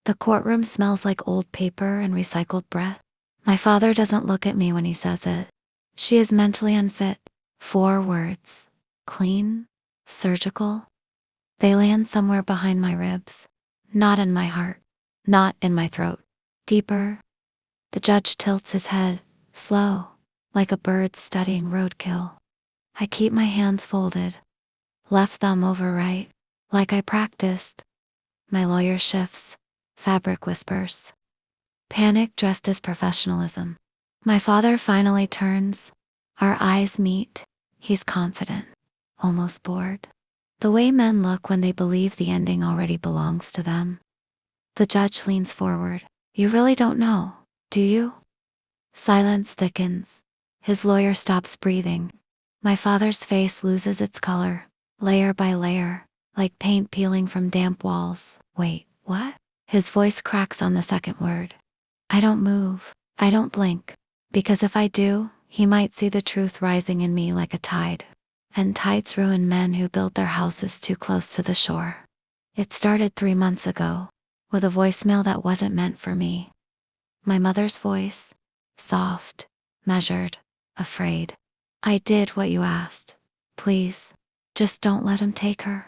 The courtroom smells like old paper and recycled breath. My father doesn't look at me when he says it. She is mentally unfit. 4 words. Clean, surgical. They land somewhere behind my ribs. Not in my heart. Not in my throat. Deeper. The judge tilts his head, slow, like a bird studying roadkill. I keep my hands folded. Left thumb over right, like I practiced. My lawyer shifts. Fabric whispers. Panic dressed as professionalism. My father finally turns. Our eyes meet. He's confident, almost bored. The way men look when they believe the ending already belongs to them. The judge leans forward. You really don't know, do you? Silence thickens. His lawyer stops breathing. My father's face loses its color, layer by layer, like paint peeling from damp walls. Wait, what? His voice cracks on the second word. I don't move. I don't blink. Because if I do, he might see the truth rising in me like a tide. And tides ruin men who build their houses too close to the shore. It started 3 months ago, with a voicemail that wasn't meant for me. My mother's voice, soft, measured, afraid. I did what you asked. Please, just don't let him take her.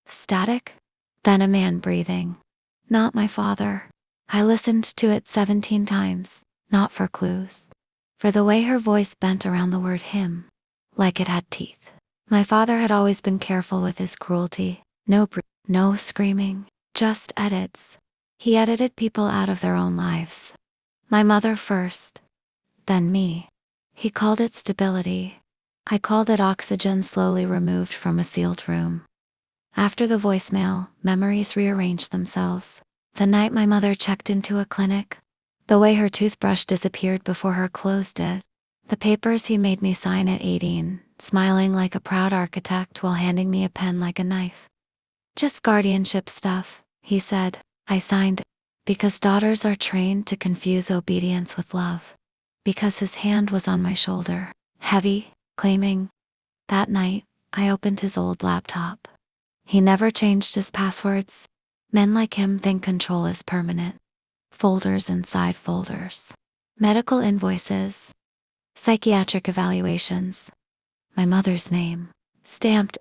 Static? Then a man breathing. Not my father. I listened to it 17 times, not for clues. For the way her voice bent around the word him, like it had teeth. My father had always been careful with his cruelty. No screaming, just edits. He edited people out of their own lives. My mother first, then me. He called it stability. I called it oxygen slowly removed from a sealed room. After the voicemail, memories rearranged themselves. The night my mother checked into a clinic, the way her toothbrush disappeared before her clothes did, the papers he made me sign at 18, smiling like a proud architect while handing me a pen like a knife. Just guardianship stuff, he said. I signed, because daughters are trained to confuse obedience with love. Because his hand was on my shoulder, heavy, claiming. That night, I opened his old laptop. He never changed his passwords. Men like him think control is permanent. Folders inside folders. Medical invoices. Psychiatric evaluations. My mother's name. Stamped.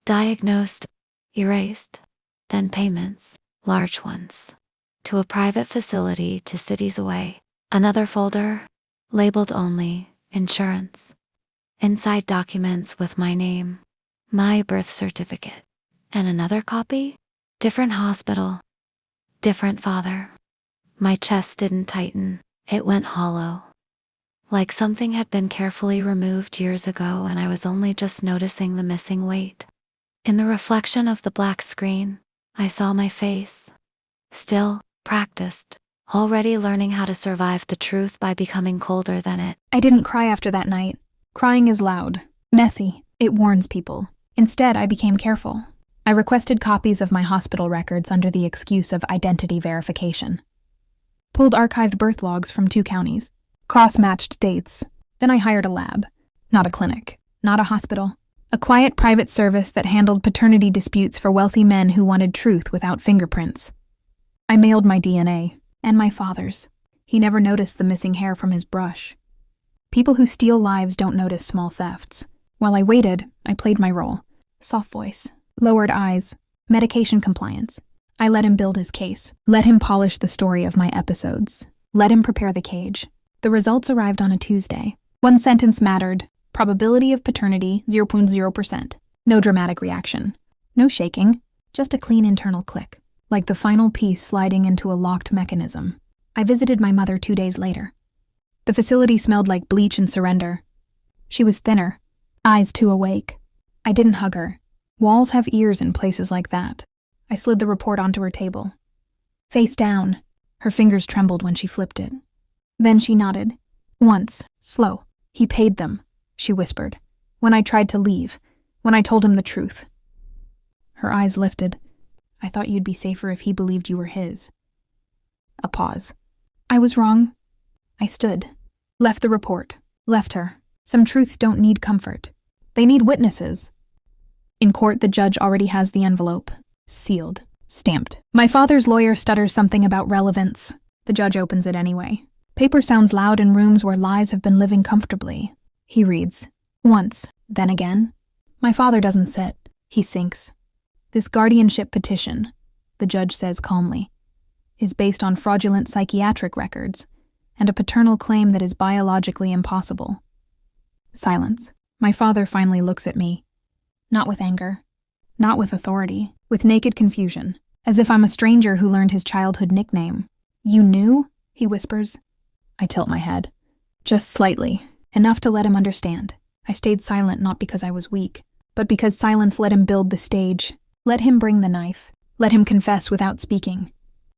Diagnosed. Erased. Then payments. Large ones. To a private facility 2 cities away. Another folder. Labeled only. Insurance. Inside documents with my name. My birth certificate. And another copy? Different hospital. Different father. My chest didn't tighten. It went hollow. Like something had been carefully removed years ago and I was only just noticing the missing weight. In the reflection of the black screen, I saw my face. Still, practiced. Already learning how to survive the truth by becoming colder than it. I didn't cry after that night. Crying is loud. Messy. It warns people. Instead, I became careful. I requested copies of my hospital records under the excuse of identity verification. Pulled archived birth logs from 2 counties. Cross-matched dates. Then I hired a lab. Not a clinic. Not a hospital. A quiet private service that handled paternity disputes for wealthy men who wanted truth without fingerprints. I mailed my DNA. And my father's. He never noticed the missing hair from his brush. People who steal lives don't notice small thefts. While I waited, I played my role. Soft voice. Lowered eyes. Medication compliance. I let him build his case. Let him polish the story of my episodes. Let him prepare the cage. The results arrived on a Tuesday. 1 sentence mattered. Probability of paternity, 0.0%. No dramatic reaction. No shaking. Just a clean internal click. Like the final piece sliding into a locked mechanism. I visited my mother 2 days later. The facility smelled like bleach and surrender. She was thinner. Eyes too awake. I didn't hug her. Walls have ears in places like that. I slid the report onto her table. Face down. Her fingers trembled when she flipped it. Then she nodded. Once, slow. He paid them, she whispered. When I tried to leave. When I told him the truth. Her eyes lifted. I thought you'd be safer if he believed you were his. A pause. I was wrong. I stood. Left the report. Left her. Some truths don't need comfort. They need witnesses. In court, the judge already has the envelope. Sealed. Stamped. My father's lawyer stutters something about relevance. The judge opens it anyway. Paper sounds loud in rooms where lies have been living comfortably. He reads. Once, then again. My father doesn't sit. He sinks. This guardianship petition, the judge says calmly, is based on fraudulent psychiatric records and a paternal claim that is biologically impossible. Silence. My father finally looks at me. Not with anger. Not with authority. With naked confusion. As if I'm a stranger who learned his childhood nickname. You knew? He whispers. I tilt my head. Just slightly. Enough to let him understand. I stayed silent not because I was weak, but because silence let him build the stage. Let him bring the knife. Let him confess without speaking.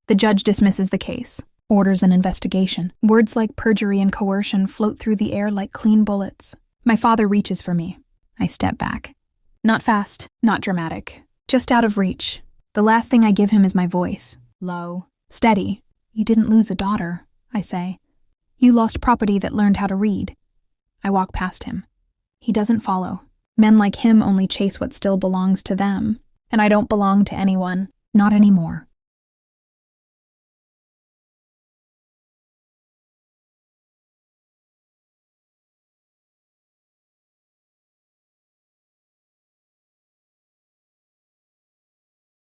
The judge dismisses the case. Orders an investigation. Words like perjury and coercion float through the air like clean bullets. My father reaches for me. I step back. Not fast, not dramatic. Just out of reach. The last thing I give him is my voice. Low. Steady. You didn't lose a daughter, I say. You lost property that learned how to read. I walk past him. He doesn't follow. Men like him only chase what still belongs to them. And I don't belong to anyone. Not anymore.